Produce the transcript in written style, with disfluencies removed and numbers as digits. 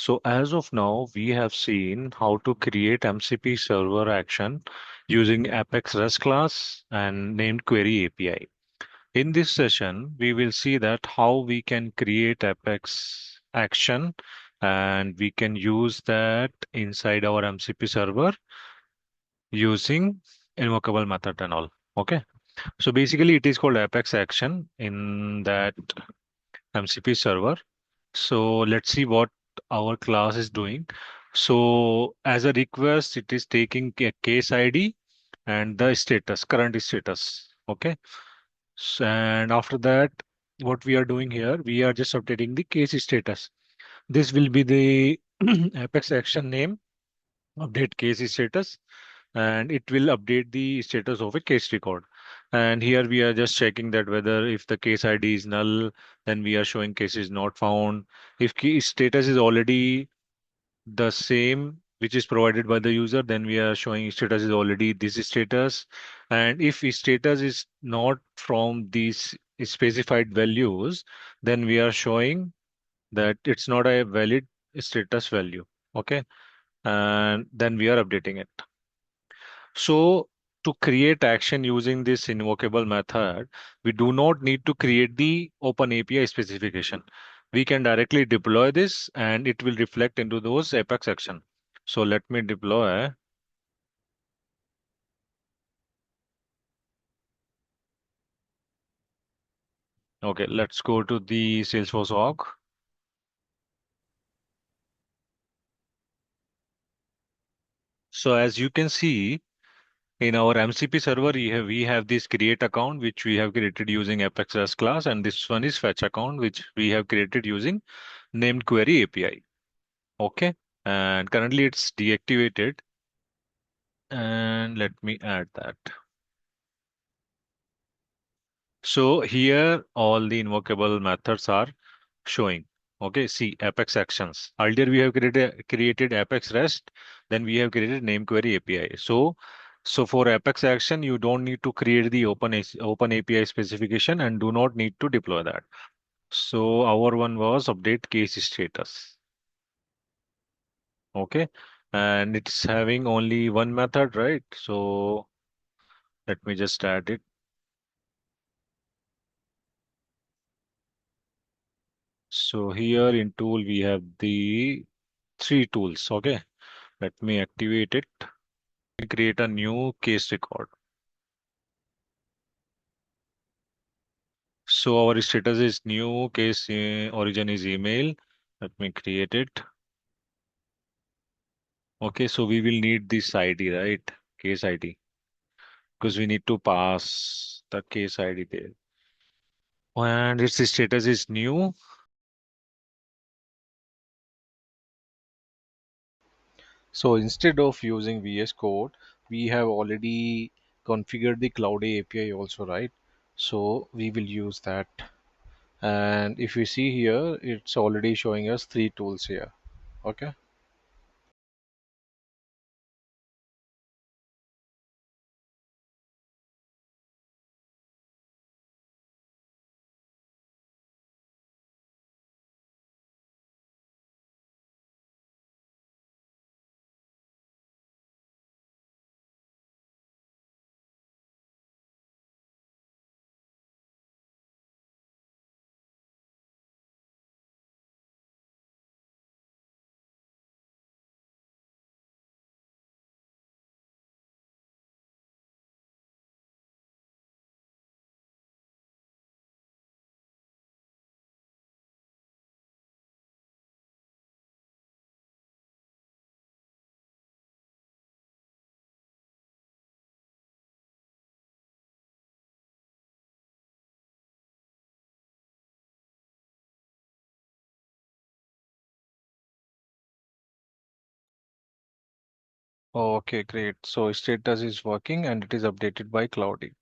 So as of now, we have seen how to create MCP server action using Apex REST class and named query API. In this session, we will see that how we can create Apex action and we can use that inside our MCP server using invocable method and all. Okay. So basically it is called Apex action in that MCP server. So let's see what our class is doing. So as a request, it is taking a case ID and the status, current status. Okay. And after that, what we are doing here, we are just updating the case status. This will be the Apex action name, update case status, and it will update the status of a case record. And here we are just checking that whether if the case ID is null, then we are showing case is not found. If key status is already the same which is provided by the user, then we are showing status is already this status. And if status is not from these specified values, then we are showing that it's not a valid status value. Okay. And then we are updating it. So to create action using this invocable method, we do not need to create the open API specification. We can directly deploy this and it will reflect into those Apex action. So let me deploy. Okay, let's go to the Salesforce org. So as you can see in our MCP server, we have this create account which we have created using Apex REST class, and this one is fetch account which we have created using named query API. Okay, and currently it's deactivated. And let me add that. So here all the invocable methods are showing. Okay, see Apex actions. Earlier we have created Apex REST, then we have created name query API. So for Apex action, you don't need to create the open API specification and do not need to deploy that. So our one was update case status. Okay, and it's having only one method, right? So let me just add it. So here in tool, we have the three tools. Okay, let me activate it. We create a new case record. So our status is new case, origin is email. Let me create it. Okay, so we will need this ID, right? Case ID, because we need to pass the case ID there. And its status is new. So instead of using VS Code, we have already configured the Cloud API also, right? So we will use that. And if you see here, it's already showing us three tools here. Okay. Okay, great. So status is working and it is updated by Cloudy.